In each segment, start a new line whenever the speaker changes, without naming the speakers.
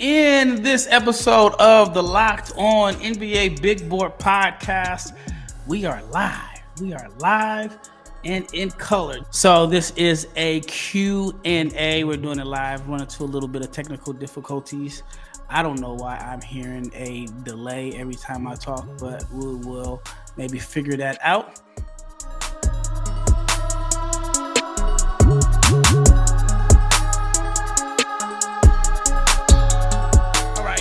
In this episode of the Locked On NBA Big Board Podcast, we are live. We are live and in color. So this is a Q&A. We're doing it live. Run into a little bit of technical difficulties. I don't know why I'm hearing a delay every time I talk, but we will maybe figure that out.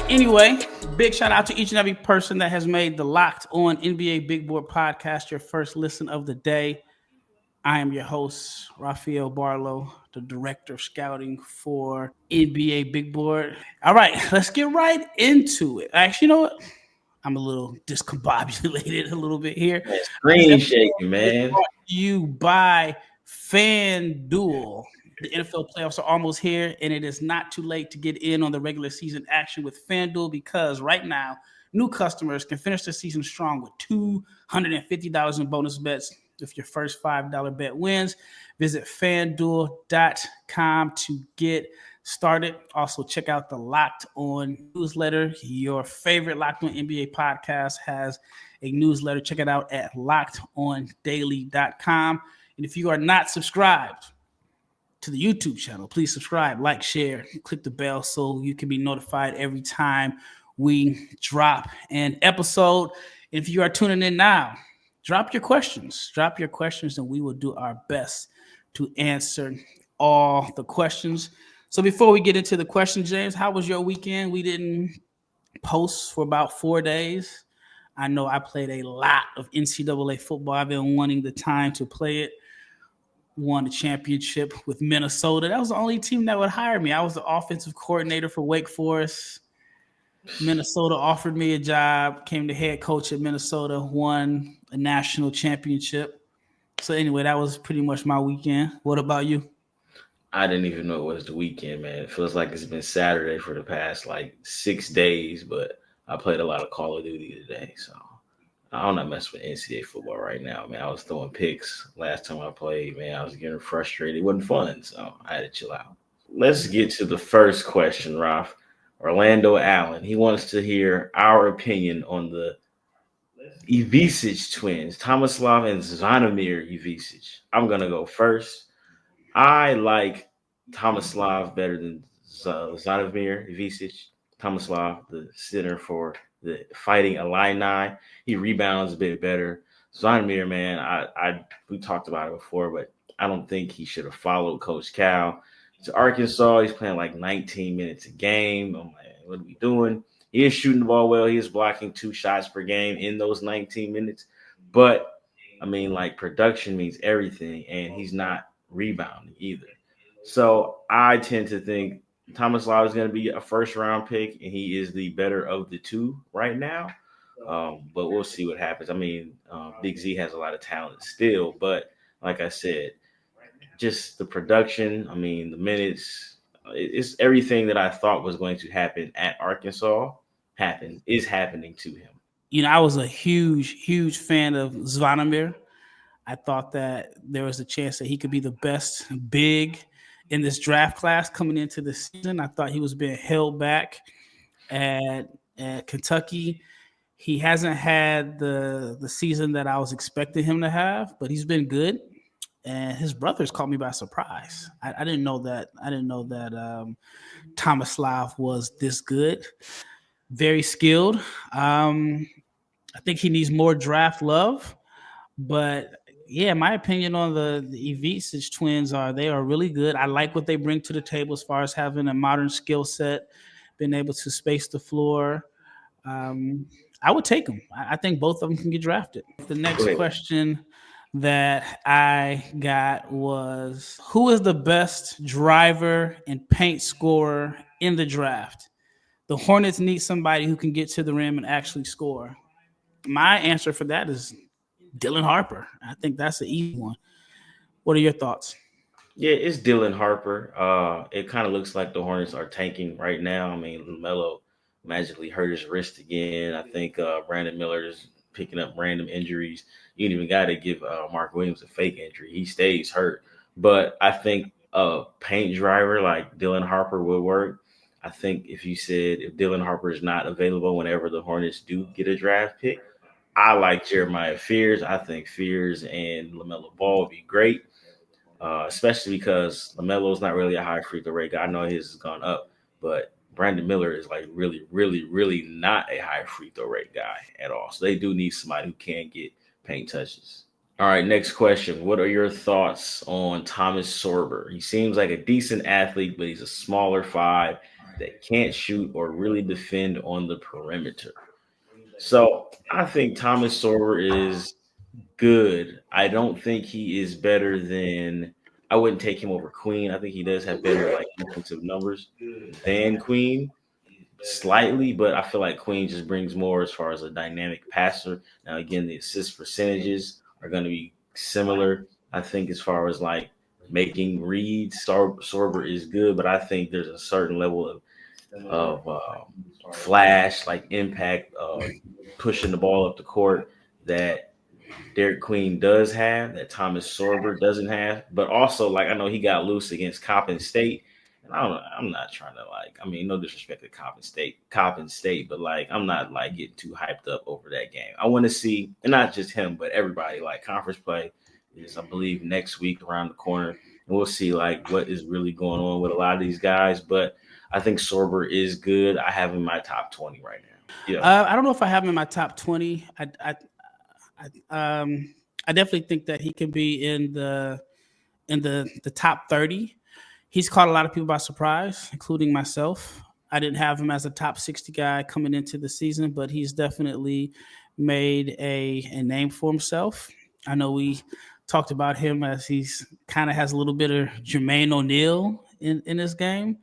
Anyway, big shout out to each and every person that has made the Locked On NBA Big Board Podcast your first listen of the day. I am your host, Rafael Barlowe, the Director of Scouting for NBA Big Board. All right, let's get right into it. Actually, you know what? I'm a little discombobulated a little bit here.
Screen shaking, man.
Brought to you by FanDuel. The NFL playoffs are almost here, and it is not too late to get in on the regular season action with FanDuel because right now, new customers can finish the season strong with $250 in bonus bets if your first $5 bet wins. Visit FanDuel.com to get started. Also, check out the Locked On newsletter. Your favorite Locked On NBA podcast has a newsletter. Check it out at LockedOnDaily.com. And if you are not subscribed to the YouTube channel, please subscribe, like, share, click the bell so you can be notified every time we drop an episode. If you are tuning in now, drop your questions, and we will do our best to answer all the questions. So before we get into the question, James, how was your weekend? We didn't post for about 4 days. I know I played a lot of NCAA football. I've been wanting the time to play it. Won the championship with Minnesota. That was the only team that would hire me. I was the offensive coordinator for Wake Forest. Minnesota offered me a job, came the head coach at Minnesota, won a national championship. So anyway, that was pretty much my weekend. What about you?
I didn't even know it was the weekend, man. It feels like it's been Saturday for the past 6 days, but I played a lot of Call of Duty today, so I'm not messing with NCAA football right now, man. I was throwing picks last time I played, man. I was getting frustrated. It wasn't fun, so I had to chill out. Let's get to the first question, Raf. Orlando Allen. He wants to hear our opinion on the Ivicic twins, Tomislav and Zvonimir Ivicic. I'm going to go first. I like Tomislav better than Zvonimir Ivicic. Tomislav, the center for the Fighting Illini, he rebounds a bit better. Zvonimir, man, we talked about it before, but I don't think he should have followed Coach Cal to Arkansas. He's playing 19 minutes a game. I'm like, what are we doing? He is shooting the ball well. He is blocking 2 shots per game in those 19 minutes. But, production means everything, and he's not rebounding either. So I tend to think Tomislav is going to be a first-round pick, and he is the better of the two right now. But we'll see what happens. Big Z has a lot of talent still, but like I said, just the production, the minutes, it's everything that I thought was going to happen at Arkansas is happening to him.
You know, I was a huge fan of Zvonimir. I thought that there was a chance that he could be the best big in this draft class coming into the season. I thought he was being held back at Kentucky. He hasn't had the season that I was expecting him to have, but he's been good. And his brothers caught me by surprise. I didn't know that. Tomislav was this good. Very skilled. I think he needs more draft love, but yeah, my opinion on the Ivicic twins they are really good. I like what they bring to the table as far as having a modern skill set, being able to space the floor. I would take them. I think both of them can get drafted. The next question that I got was, who is the best driver and paint scorer in the draft? The Hornets need somebody who can get to the rim and actually score. My answer for that is Dylan Harper. I think that's an easy one. What are your thoughts?
Yeah, it's Dylan Harper. It kind of looks like the Hornets are tanking right now. LaMelo magically hurt his wrist again. I think Brandon Miller is picking up random injuries. You ain't even got to give Mark Williams a fake injury. He stays hurt. But I think a paint driver like Dylan Harper would work. I think if Dylan Harper is not available whenever the Hornets do get a draft pick, I like Jeremiah Fears. I think Fears and LaMelo Ball would be great, especially because LaMelo's not really a high free throw rate guy. I know his has gone up, but Brandon Miller is like really, really, really not a high free throw rate guy at all. So they do need somebody who can get paint touches. All right, next question. What are your thoughts on Thomas Sorber? He seems like a decent athlete, but he's a smaller five that can't shoot or really defend on the perimeter. So I think Thomas Sorber is good. I don't think he is better than. I wouldn't take him over Queen. I think he does have better like defensive numbers than Queen slightly, but I feel like Queen just brings more as far as a dynamic passer. Now, again, the assist percentages are going to be similar. I think as far as like making reads, Sorber is good, but I think there's a certain level of flash, like impact, pushing the ball up the court that Derek Queen does have that Thomas Sorber doesn't have. But also, like I know he got loose against Coppin State. And I don't know, I'm not trying to like, I mean, no disrespect to Coppin State, but like I'm not like getting too hyped up over that game. I want to see, and not just him, but everybody, like conference play is, I believe, next week around the corner. And we'll see like what is really going on with a lot of these guys. But I think Sorber is good. I have him in my top 20 right now. Yeah.
I don't know if I have him in my top 20. I definitely think that he can be in the top 30. He's caught a lot of people by surprise, including myself. I didn't have him as a top 60 guy coming into the season, but he's definitely made a name for himself. I know we talked about him as he's kind of has a little bit of Jermaine O'Neal in his game,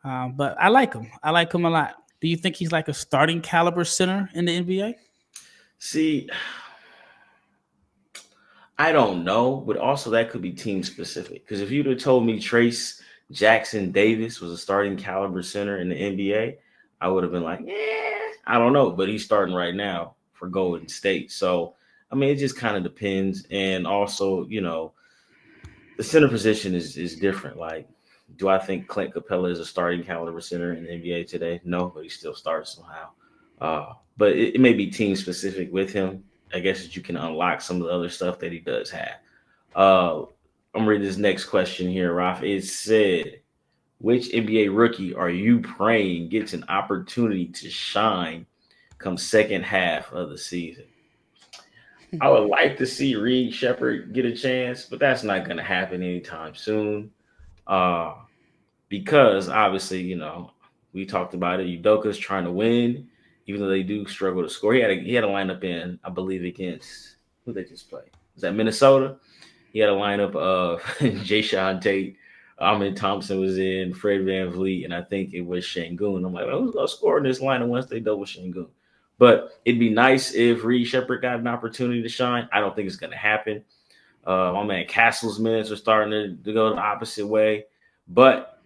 but I like him. I like him a lot. Do you think he's like a starting caliber center in the NBA?
See, I don't know, but also that could be team specific. Because if you'd have told me Trace Jackson Davis was a starting caliber center in the NBA, I would have been like, yeah, I don't know. But he's starting right now for Golden State. So, I mean, it just kind of depends. And also, the center position is different. Like, do I think Clint Capella is a starting caliber center in the NBA today? No, but he still starts somehow. But it may be team specific with him. I guess that you can unlock some of the other stuff that he does have. Uh, I'm reading this next question here, Raf. It said, which NBA rookie are you praying gets an opportunity to shine come second half of the season? I would like to see Reed Shepard get a chance, but that's not going to happen anytime soon. Uh, because obviously, we talked about it. Udoka's trying to win, even though they do struggle to score. He had a lineup in, I believe, against who they just played. Was that Minnesota? He had a lineup of Jayshawn Tate, Amin Thompson was in, Fred Van Vliet, and I think it was Şengün. I'm like, who's gonna score in this lineup once they double Şengün? But it'd be nice if Reed Shepard got an opportunity to shine. I don't think it's gonna happen. My man Castle's minutes are starting to go the opposite way. But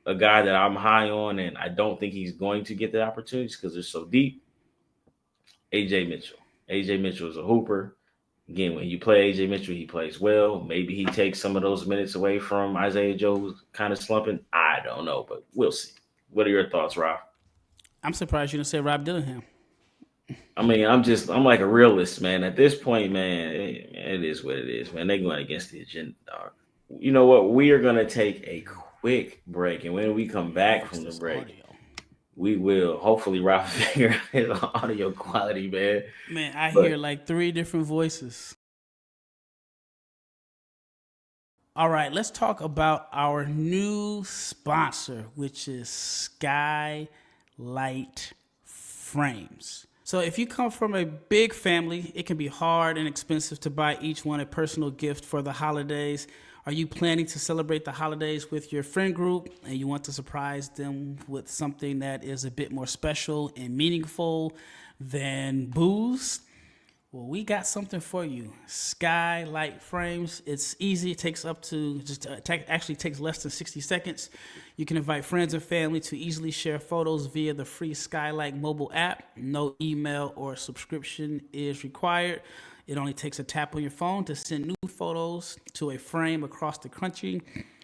a guy that I'm high on, and I don't think he's going to get the opportunities because they're so deep. AJ Mitchell. AJ Mitchell is a hooper. Again, when you play AJ Mitchell, he plays well. Maybe he takes some of those minutes away from Isaiah Joe, who's kind of slumping. I don't know, but we'll see. What are your thoughts, Rob?
I'm surprised you didn't say Rob Dillingham.
I mean, I'm like a realist, man. At this point, man, it is what it is, man. They're going against the agenda, dog. You know what? We are going to take a quick break, and when we come back from the break, we will hopefully Rob figure out his audio quality, man.
Man, I hear like 3 different voices. All right, let's talk about our new sponsor, which is Skylight Frames. So if you come from a big family, it can be hard and expensive to buy each one a personal gift for the holidays. Are you planning to celebrate the holidays with your friend group and you want to surprise them with something that is a bit more special and meaningful than booze? Well, we got something for you. Skylight Frames. It's easy. It takes actually takes less than 60 seconds. You can invite friends and family to easily share photos via the free Skylight mobile app. No email or subscription is required. It only takes a tap on your phone to send new photos to a frame across the country.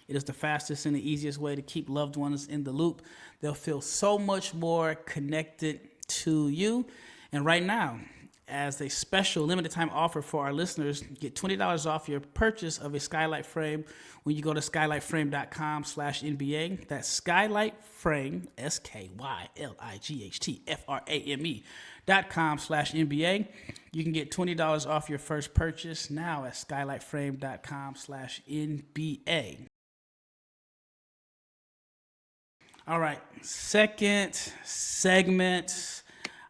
It is the fastest and the easiest way to keep loved ones in the loop. They'll feel so much more connected to you. And right now, as a special limited time offer for our listeners, get $20 off your purchase of a skylight frame when you go to skylightframe.com/NBA. That's Skylight Frame, SKYLIGHTFRAME.com/NBA. You can get $20 off your first purchase now at skylightframe.com/NBA. All right, second segment.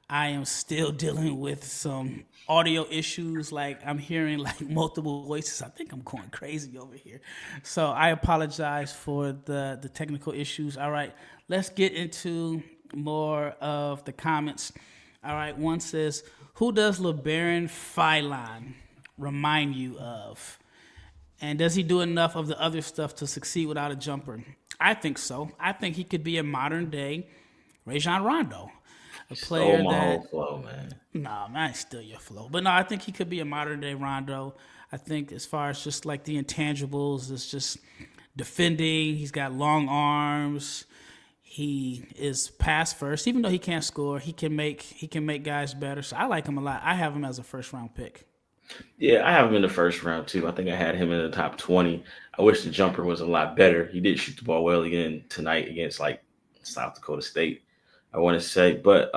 I am still dealing with some audio issues. Like I'm hearing like multiple voices. I think I'm going crazy over here. So I apologize for the technical issues. All right, let's get into more of the comments. All right, one says, who does LeBaron Philon remind you of? And does he do enough of the other stuff to succeed without a jumper? I think so. I think he could be a modern day Rajon Rondo. A player
Stole my
that,
whole flow, man.
nah, man, still your flow. But no, I think he could be a modern day Rondo. I think as far as just like the intangibles, it's just defending. He's got long arms. He is pass first. Even though he can't score, he can make guys better. So I like him a lot. I have him as a first round pick.
Yeah, I have him in the first round too. I think I had him in the top 20. I wish the jumper was a lot better. He did shoot the ball well again tonight against like South Dakota State, I want to say. But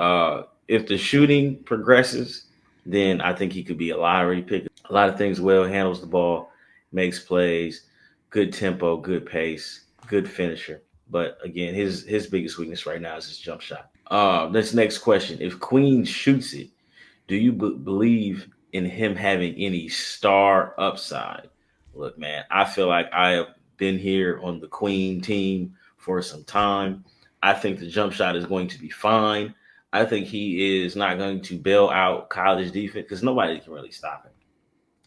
if the shooting progresses, then I think he could be a lottery pick. A lot of things well, handles the ball, makes plays, good tempo, good pace, good finisher. But again, his biggest weakness right now is his jump shot. This next question: if Queen shoots it, do you believe in him having any star upside? Look, man, I feel like I have been here on the Queen team for some time. I think the jump shot is going to be fine. I think he is not going to bail out college defense because nobody can really stop him.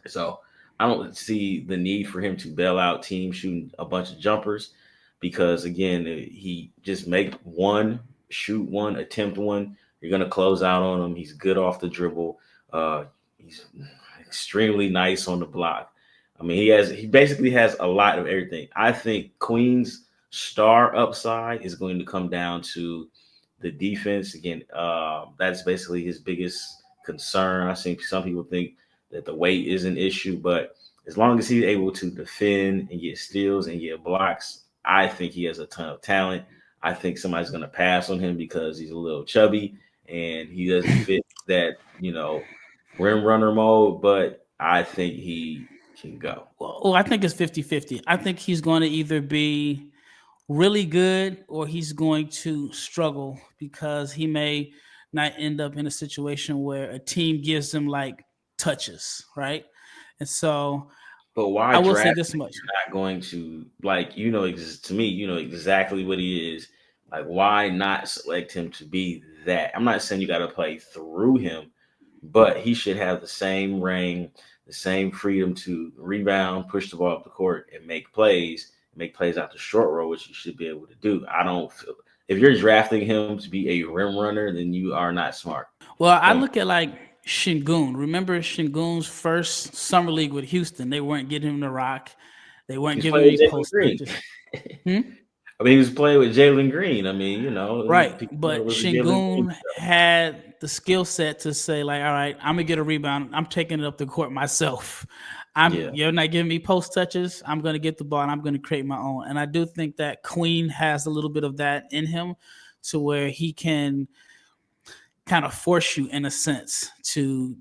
So I don't see the need for him to bail out teams shooting a bunch of jumpers because, again, he just make one, shoot one, attempt one. You're going to close out on him. He's good off the dribble. He's extremely nice on the block. I mean, he basically has a lot of everything. I think Queen's star upside is going to come down to the defense. Again, that's basically his biggest concern. I think some people think that the weight is an issue, but as long as he's able to defend and get steals and get blocks, I think he has a ton of talent. I think somebody's going to pass on him because he's a little chubby and he doesn't fit that, rim runner mode, but I think he can go.
Well, I think it's 50-50. I think he's going to either be really good or he's going to struggle because he may not end up in a situation where a team gives him like touches, right? And so
But why
I will say
draft
this
him
much.
if you're not going to to me, you know exactly what he is. Like, why not select him to be that? I'm not saying you got to play through him, but he should have the same range, the same freedom to rebound, push the ball up the court, and make plays out the short row, which you should be able to do. I don't feel if you're drafting him to be a rim runner, then you are not smart.
Well, I look at like Şengün. Remember Şengün's first summer league with Houston? They weren't getting him the rock. They weren't
He's
giving
playing
him
with
any
Jalen
post
Green.
touches.
I mean, he was playing with Jalen Green. I mean,
Right,
people
but
was a Jalen Green
Şengün
show.
had the skill set to say, like, all right, I'm gonna get a rebound. I'm taking it up the court myself.
Yeah.
You're not giving me post touches. I'm gonna get the ball and I'm gonna create my own. And I do think that Queen has a little bit of that in him, to where he can kind of force you in a sense to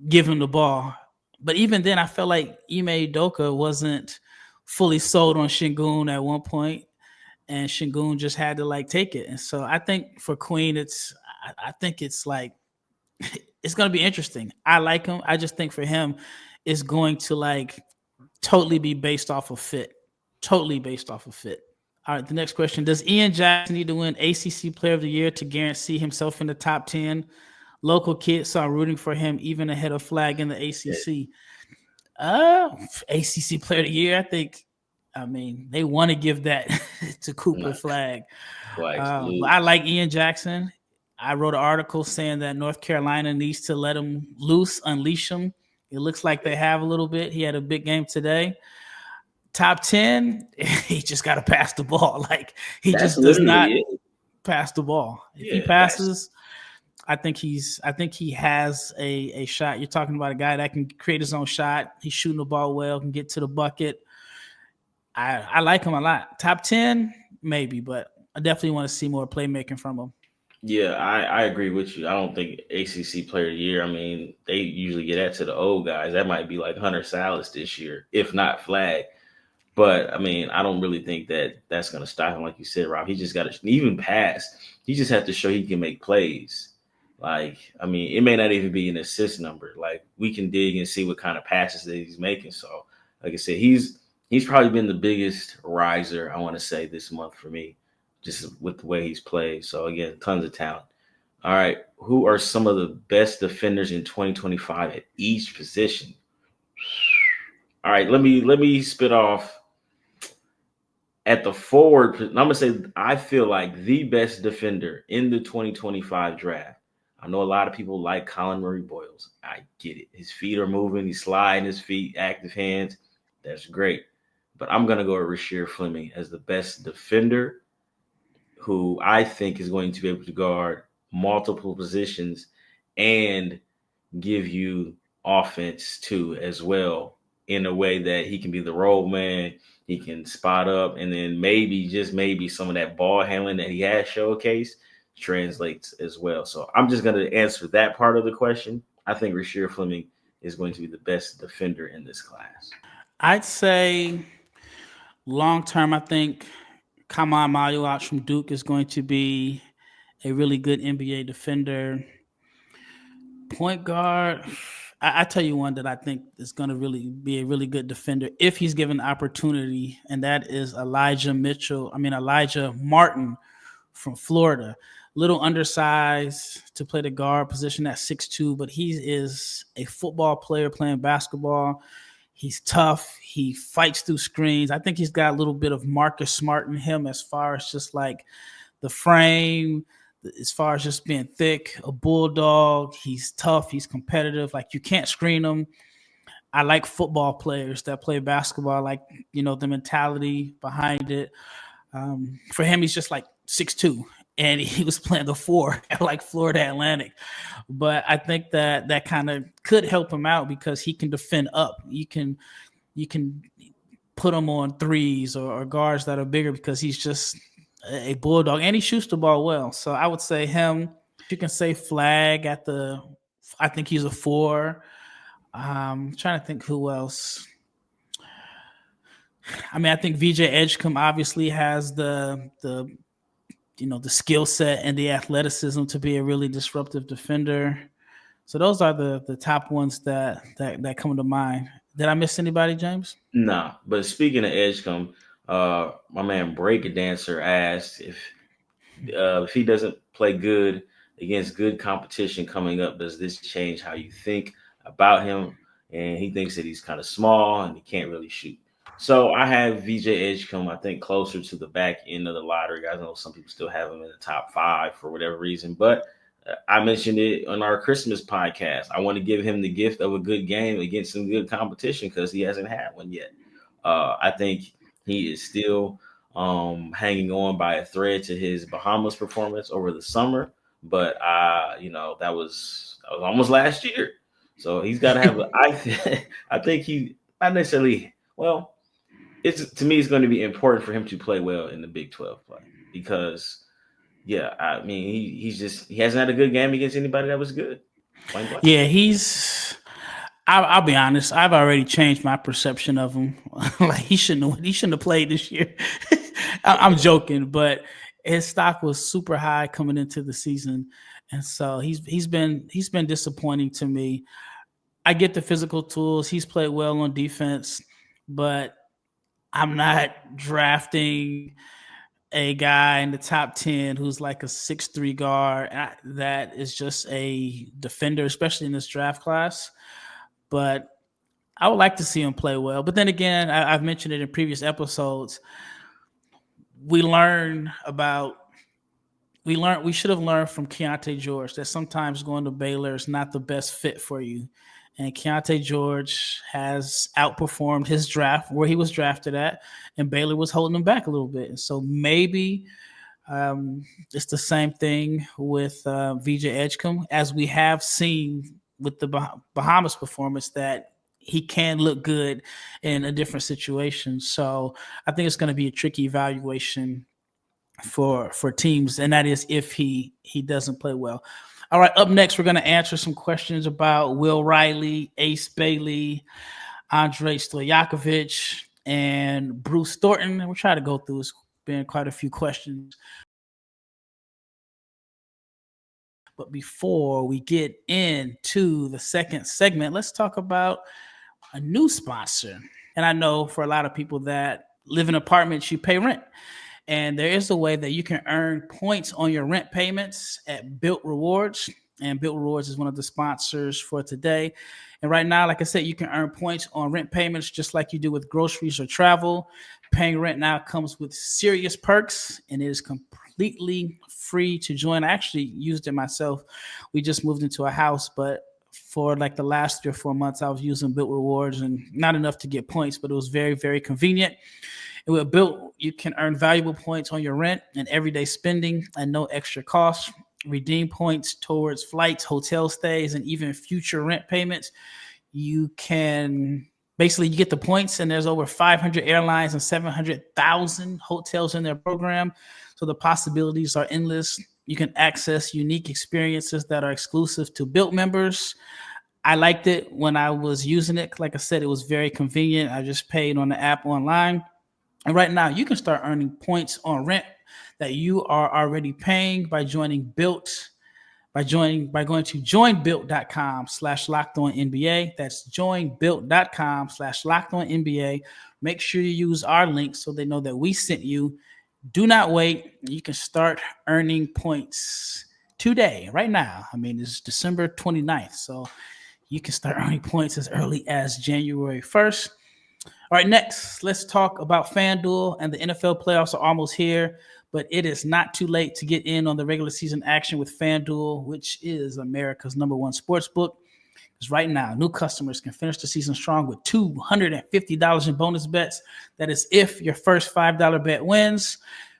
give him the ball. But even then, I felt like Ime Udoka wasn't fully sold on Şengün at one point, and Şengün just had to like take it. And so I think for Queen, I think it's like it's going to be interesting. I like him. I just think for him, it's going to like totally be based off of fit. Totally based off of fit. All right, the next question: does Ian Jackson need to win ACC Player of the Year to guarantee himself in the top 10? Local kids are rooting for him even ahead of Flag in the ACC. ACC Player of the Year, I mean, they want to give that to Cooper Flag. But I like Ian Jackson. I wrote an article saying that North Carolina needs to let him loose, unleash him. It looks like they have a little bit. He had a big game today. Top 10, he just got to pass the ball. Like he
That's
just does not
literally it.
pass the ball. If he
Yeah, that's
passes, I think he has a shot. You're talking about a guy that can create his own shot. He's shooting the ball well, can get to the bucket. I like him a lot. Top 10, maybe, but I definitely want to see more playmaking from him.
yeah. I agree with you. I don't think ACC Player of the Year. I mean, they usually get that to the old guys. That might be like Hunter Salas this year, if not Flag. But I mean, I don't really think that that's going to stop him, like you said, Rob. He just got to even pass. He just have to show he can make plays. Like, I mean, it may not even be an assist number. Like, we can dig and see what kind of passes that he's making. So, like I said, he's probably been the biggest riser, I want to say, this month for me, just with the way he's played. So again, tons of talent. All right, who are some of the best defenders in 2025 at each position? All right, let me spit off at the forward. I'm gonna say I feel like the best defender in the 2025 draft. I know a lot of people like Colin Murray Boyles. I get it. His feet are moving. He's sliding his feet, active hands. That's great. But I'm gonna go with Rasheer Fleming as the best defender, who I think is going to be able to guard multiple positions and give you offense too as well, in a way that he can be the role man, he can spot up, and then maybe, just maybe, some of that ball handling that he has showcased translates as well. So I'm just going to answer that part of the question. I think Rasheer Fleming is going to be the best defender in this class.
I'd say long term, I think Kamal Maluach from Duke is going to be a really good NBA defender. Point guard, I tell you one that I think is going to really be a really good defender if he's given the opportunity, and that is Elijah Martin from Florida. Little undersized to play the guard position at 6'2", but he is a football player playing basketball. He's tough. He fights through screens. I think he's got a little bit of Marcus Smart in him as far as just like the frame, as far as just being thick, a bulldog. He's tough. He's competitive. Like, you can't screen him. I like football players that play basketball, like, the mentality behind it. For him, he's just like 6'2", and he was playing the 4 at like Florida Atlantic. But I think that kind of could help him out because he can defend up. You can put him on threes or guards that are bigger because he's just a bulldog, and he shoots the ball well. So I would say him. You can say Flag I think he's a 4. Trying to think who else. I mean, I think VJ Edgecombe obviously has the skill set and the athleticism to be a really disruptive defender. So those are the top ones that come to mind. Did I miss anybody, James?
Nah, but speaking of Edgecombe, my man Break Dancer asked if he doesn't play good against good competition coming up, does this change how you think about him? And he thinks that he's kind of small and he can't really shoot. So I have VJ Edgecombe, I think, closer to the back end of the lottery. I know some people still have him in the top 5 for whatever reason, but I mentioned it on our Christmas podcast. I want to give him the gift of a good game against some good competition because he hasn't had one yet. I think he is still hanging on by a thread to his Bahamas performance over the summer, but that was almost last year. So he's got to have. I think he not necessarily. Well, to me, it's going to be important for him to play well in the Big 12 play because. Yeah, I mean, he hasn't had a good game against anybody that was good.
Yeah, I'll be honest. I've already changed my perception of him. Like, he shouldn't have played this year. I'm joking, but his stock was super high coming into the season, and so he's been disappointing to me. I get the physical tools. He's played well on defense, but I'm not drafting a guy in the top 10 who's like a 6'3" guard that is just a defender, especially in this draft class. But I would like to see him play well. But then again, I've mentioned it in previous episodes. We should have learned from Keontae George that sometimes going to Baylor is not the best fit for you. And Keontae George has outperformed his draft where he was drafted at, and Baylor was holding him back a little bit. And so maybe it's the same thing with VJ Edgecombe, as we have seen with the Bahamas performance, that he can look good in a different situation. So I think it's going to be a tricky evaluation for teams, and that is if he doesn't play well. All right, up next, we're going to answer some questions about Will Riley, Ace Bailey, Andre Stojakovic, and Bruce Thornton. We'll try to go through. It's been quite a few questions. But before we get into the second segment, let's talk about a new sponsor. And I know for a lot of people that live in apartments, you pay rent. And there is a way that you can earn points on your rent payments at Built Rewards. And Built Rewards is one of the sponsors for today. And right now, like I said, you can earn points on rent payments just like you do with groceries or travel. Paying rent now comes with serious perks, and it is completely free to join. I actually used it myself. We just moved into a house, but for like the last 3 or 4 months, I was using Built Rewards, and not enough to get points, but it was very, very convenient. And with Built, you can earn valuable points on your rent and everyday spending at no extra cost. Redeem points towards flights, hotel stays, and even future rent payments. You can basically, you get the points, and there's over 500 airlines and 700,000 hotels in their program. So the possibilities are endless. You can access unique experiences that are exclusive to Built members. I liked it when I was using it. Like I said, it was very convenient. I just paid on the app online. And right now, you can start earning points on rent that you are already paying by joining Built, by going to joinbuilt.com/lockedonnba. That's joinbuilt.com/lockedonnba. Make sure you use our link so they know that we sent you. Do not wait. You can start earning points today, right now. I mean, it's December 29th, so you can start earning points as early as January 1st. All right, next, let's talk about FanDuel. And the NFL playoffs are almost here, but it is not too late to get in on the regular season action with FanDuel, which is America's #1 sports book. Because right now, new customers can finish the season strong with $250 in bonus bets. That is if your first $5 bet wins.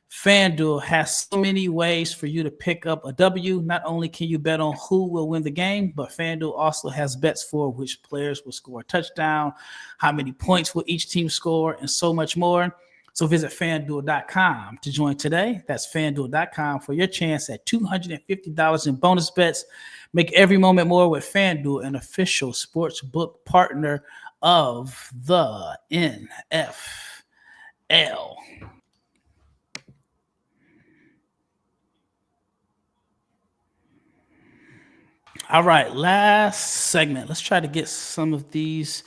FanDuel has so many ways for you to pick up a W. Not only can you bet on who will win the game, but FanDuel also has bets for which players will score a touchdown, how many points will each team score, and so much more. So visit FanDuel.com to join today. That's FanDuel.com for your chance at $250 in bonus bets. Make every moment more with FanDuel, an official sports book partner of the NFL. All right, last segment. Let's try to get some of these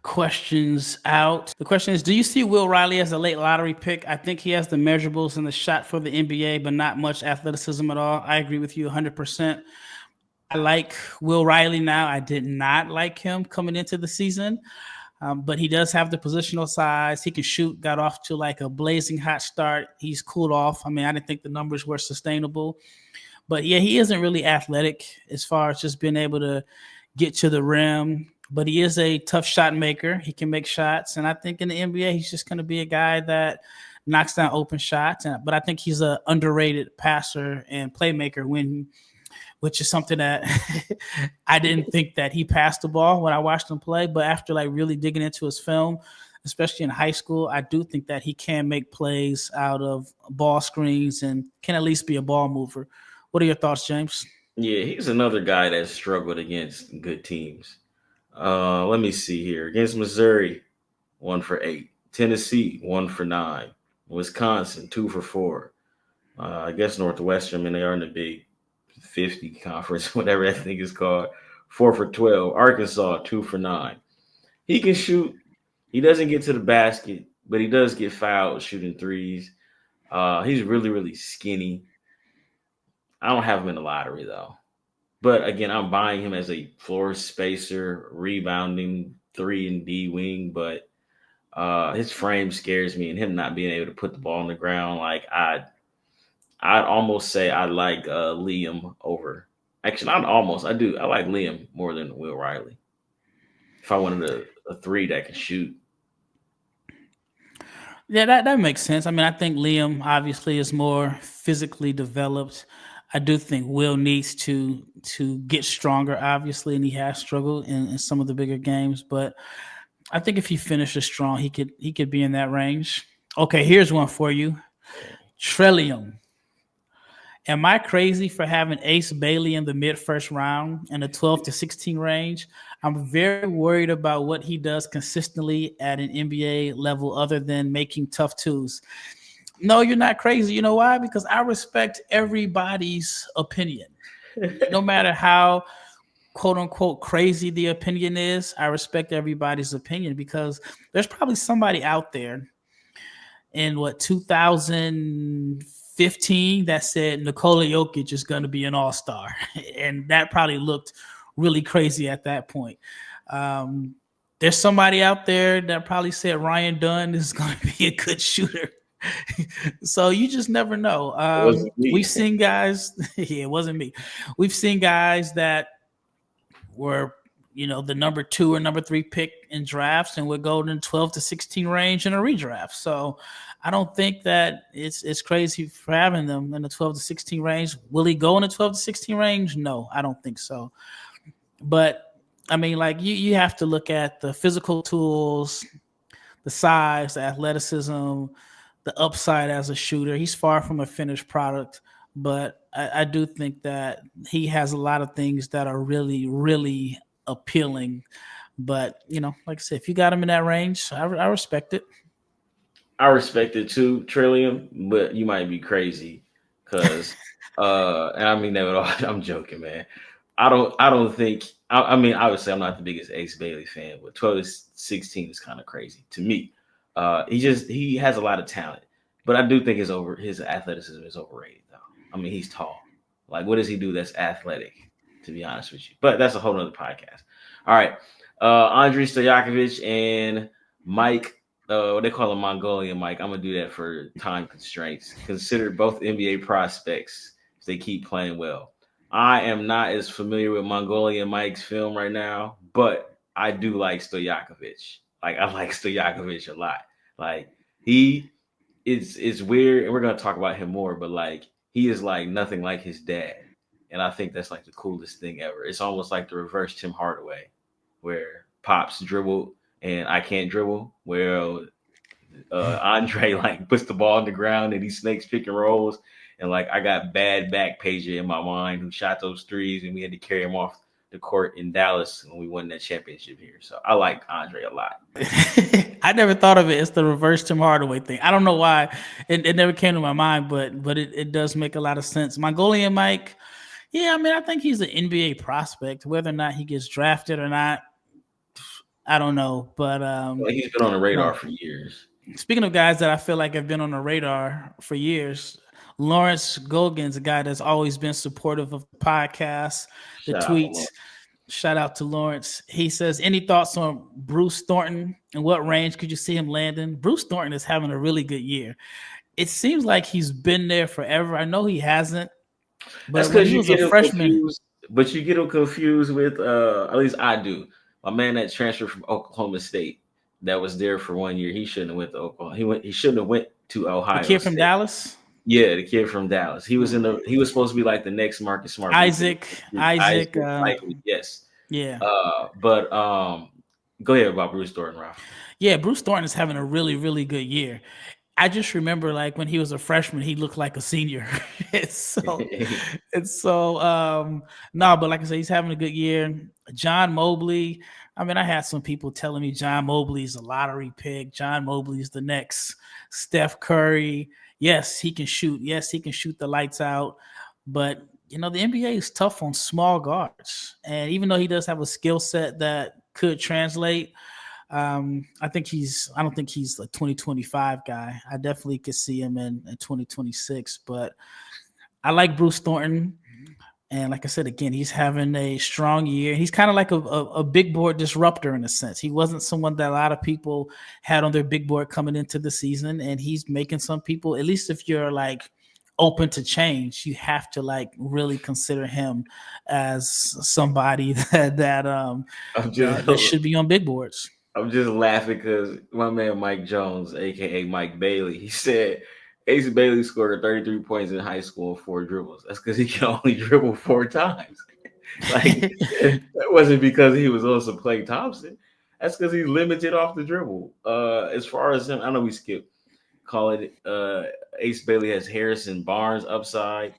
questions out. The question is, do you see Will Riley as a late lottery pick? I think he has the measurables and the shot for the NBA, but not much athleticism at all. I agree with you 100%. I like Will Riley now. I did not like him coming into the season, but he does have the positional size. He can shoot, got off to like a blazing hot start. He's cooled off. I mean, I didn't think the numbers were sustainable. But yeah, he isn't really athletic as far as just being able to get to the rim. But he is a tough shot maker. He can make shots. And I think in the NBA, he's just going to be a guy that knocks down open shots. But I think he's an underrated passer and playmaker, which is something that I didn't think that he passed the ball when I watched him play. But after like really digging into his film, especially in high school, I do think that he can make plays out of ball screens and can at least be a ball mover. What are your thoughts, James?
Yeah, he's another guy that struggled against good teams. Let me see here. Against Missouri, 1 for 8. Tennessee, 1 for 9. Wisconsin, 2 for 4. I guess Northwestern, I mean, they are in the Big 50 conference, whatever that thing is called. 4 for 12. Arkansas, 2 for 9. He can shoot. He doesn't get to the basket, but he does get fouled shooting threes. He's really, really skinny. I don't have him in the lottery, though. But again, I'm buying him as a floor spacer, rebounding 3 and D wing. But his frame scares me, and him not being able to put the ball on the ground. Like I'd almost say I like Liam over. Actually, not almost. I do. I like Liam more than Will Riley. if I wanted a three that can shoot.
Yeah, that makes sense. I mean, I think Liam obviously is more physically developed. I do think Will needs to get stronger, obviously, and he has struggled in some of the bigger games. But I think if he finishes strong, he could be in that range. Okay, here's one for you. Trillium. Am I crazy for having Ace Bailey in the mid first round in the 12 to 16 range? I'm very worried about what he does consistently at an NBA level other than making tough twos. No, you're not crazy. You know why? Because I respect everybody's opinion. No matter how quote unquote crazy the opinion is, I respect everybody's opinion because there's probably somebody out there in 2015 that said Nikola Jokic is going to be an all-star. And that probably looked really crazy at that point. There's somebody out there that probably said Ryan Dunn is going to be a good shooter. So you just never know. We've seen guys, yeah, it wasn't me. We've seen guys that were, the number 2 or number 3 pick in drafts and would go in 12 to 16 range in a redraft. So I don't think that it's crazy for having them in the 12 to 16 range. Will he go in the 12 to 16 range? No, I don't think so. But I mean, like you have to look at the physical tools, the size, the athleticism, the upside as a shooter. He's far from a finished product, but I do think that he has a lot of things that are really, really appealing. But, like I said, if you got him in that range, I respect it.
I respect it too, Trillium, but you might be crazy because, and I mean that at all. I'm joking, man. I don't think. I mean, obviously, I'm not the biggest Ace Bailey fan, but 12 to 16 is kind of crazy to me. He has a lot of talent, but I do think his athleticism is overrated, though. I mean, he's tall. Like, what does he do that's athletic? To be honest with you, but that's a whole nother podcast. All right, Andrei Stojakovic and Mike. They call him Mongolian Mike. I'm gonna do that for time constraints. Consider both NBA prospects if they keep playing well. I am not as familiar with Mongolian Mike's film right now, but I do like Stojakovic. Like I like Stojakovic a lot. Like it's weird, and we're gonna talk about him more, but like he is like nothing like his dad. And I think that's like the coolest thing ever. It's almost like the reverse Tim Hardaway, where Pops dribbled and I can't dribble. Well, Andre like puts the ball on the ground and he snakes pick and rolls. And like I got bad back pager in my mind who shot those threes and we had to carry him off the court in Dallas when we won that championship here. So I like Andre a lot.
I never thought of it as the reverse Tim Hardaway thing. I don't know why it never came to my mind, but it does make a lot of sense. Mongolian Mike, yeah, I mean, I think he's an NBA prospect. Whether or not he gets drafted or not, I don't know. But
he's been on the radar for years.
Speaking of guys that I feel like have been on the radar for years, Lawrence Gogan's a guy that's always been supportive of the podcast, the tweets. Shout out to Lawrence. He says, any thoughts on Bruce Thornton and what range could you see him landing? Bruce Thornton is having a really good year. It seems like he's been there forever. I know he hasn't.
But that's because he was a freshman. But you get him confused with, at least I do. My man that transferred from Oklahoma State that was there for 1 year. He shouldn't have went to Oklahoma. He shouldn't have went to Ohio.
The kid from Dallas?
Yeah, the kid from Dallas. He was supposed to be like the next Marcus Smart.
Isaac.
Yes.
Yeah.
But go ahead about Bruce Thornton, Ralph.
Yeah, Bruce Thornton is having a really, really good year. I just remember like when he was a freshman, he looked like a senior. But like I said, he's having a good year. John Mobley. I mean, I had some people telling me John Mobley's a lottery pick. John Mobley's the next Steph Curry. Yes, he can shoot. Yes, he can shoot the lights out. But, the NBA is tough on small guards. And even though he does have a skill set that could translate, I don't think he's a 2025 guy. I definitely could see him in 2026. But I like Bruce Thornton. And like I said, again, he's having a strong year. He's kind of like a big board disruptor in a sense. He wasn't someone that a lot of people had on their big board coming into the season. And he's making some people, at least if you're like open to change, you have to like really consider him as somebody that should be on big boards.
I'm just laughing because my man Mike Jones, aka Mike Bailey, he said Ace Bailey scored 33 points in high school and 4 dribbles. That's because he can only dribble 4 times. Like that wasn't because he was also Klay Thompson. That's because he's limited off the dribble. As far as him, I know we skipped. Call it Ace Bailey has Harrison Barnes upside.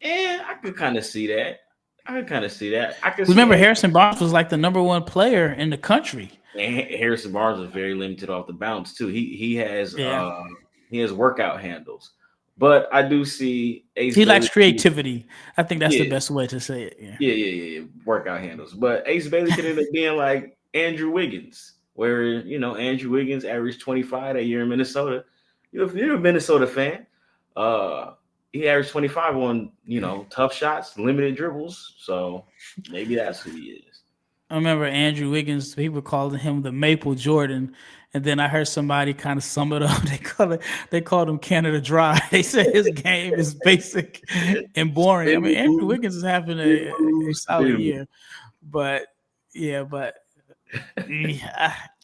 And I could kind of see that. I could
remember Harrison Barnes was like the number 1 player in the country.
And Harrison Barnes is very limited off the bounce too. He has workout handles. But I do see Ace Bailey
likes creativity. I think that's the best way to say it.
Yeah. Workout handles. But Ace Bailey could end up being like Andrew Wiggins, where Andrew Wiggins averaged 25 that year in Minnesota. If you're a Minnesota fan, he averaged 25 on tough shots, limited dribbles. So maybe that's who he is.
I remember Andrew Wiggins, people called him the Maple Jordan. And then I heard somebody kind of sum it up. They called him Canada Dry. They said his game is basic and boring. I mean, Andrew Wiggins is having a solid year. But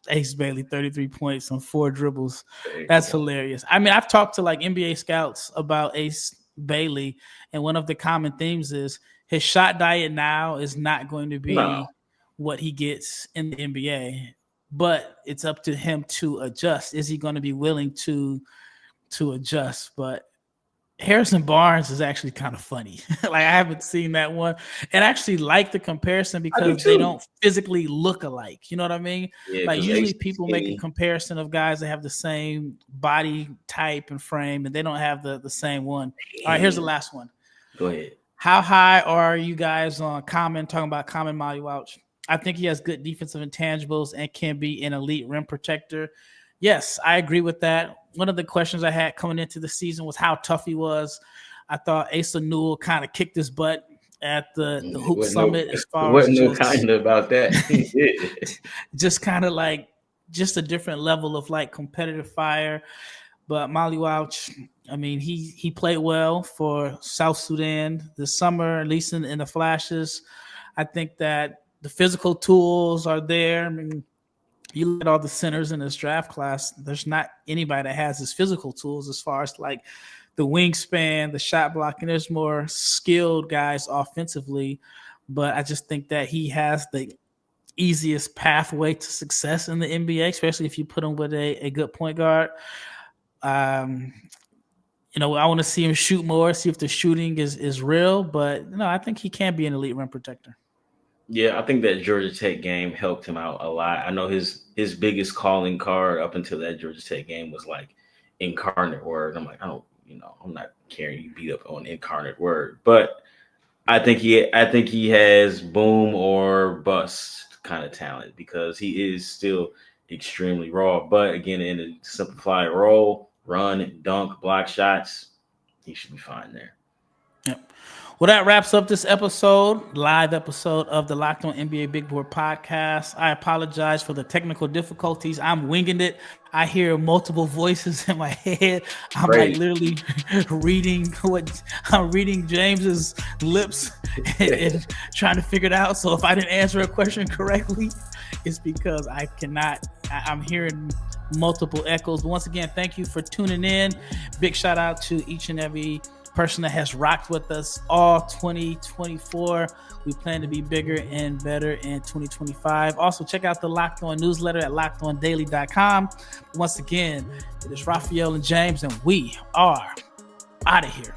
Ace Bailey, 33 points on 4 dribbles. That's hilarious. I mean, I've talked to like NBA scouts about Ace Bailey, and one of the common themes is his shot diet now is not going to be what he gets in the NBA. But it's up to him to adjust. Is he going to be willing to adjust? But Harrison Barnes is actually kind of funny. Like I haven't seen that one, and I actually like the comparison because they don't physically look alike. You know what I mean? Yeah, like usually people make a comparison of guys that have the same body type and frame, and they don't have the same one. All right, here's the last one.
Go ahead.
How high are you guys on Common? Talking about Common Mailbag. I think he has good defensive intangibles and can be an elite rim protector. Yes, I agree with that. One of the questions I had coming into the season was how tough he was. I thought Asa Newell kind of kicked his butt at the Hoop Summit. As far
wasn't no kind about that.
Just kind of like just a different level of like competitive fire. But Mailbag, I mean, he played well for South Sudan this summer, at least in the flashes. I think that the physical tools are there. I mean, you look at all the centers in this draft class, there's not anybody that has his physical tools as far as like the wingspan, the shot blocking. There's more skilled guys offensively, but I just think that he has the easiest pathway to success in the NBA, especially if you put him with a good point guard. I want to see him shoot more, see if the shooting is real, but I think he can be an elite rim protector.
Yeah, I think that Georgia Tech game helped him out a lot. I know his biggest calling card up until that Georgia Tech game was like Incarnate Word. I'm like, I'm not caring you beat up on Incarnate Word, but I think he has boom or bust kind of talent because he is still extremely raw. But again, in a simplified role, run, dunk, block shots, he should be fine there.
Yep. Well, that wraps up this live episode of the Locked On NBA Big Board podcast. I apologize for the technical difficulties. I'm winging it. I hear multiple voices in my head. I'm like literally reading James's lips and trying to figure it out. So if I didn't answer a question correctly, it's because I'm hearing multiple echoes. But once again, thank you for tuning in. Big shout out to each and every person that has rocked with us all 2024. We plan to be bigger and better in 2025. Also, check out the Locked On newsletter at lockedondaily.com. Once again, it is Rafael and James, and we are out of here.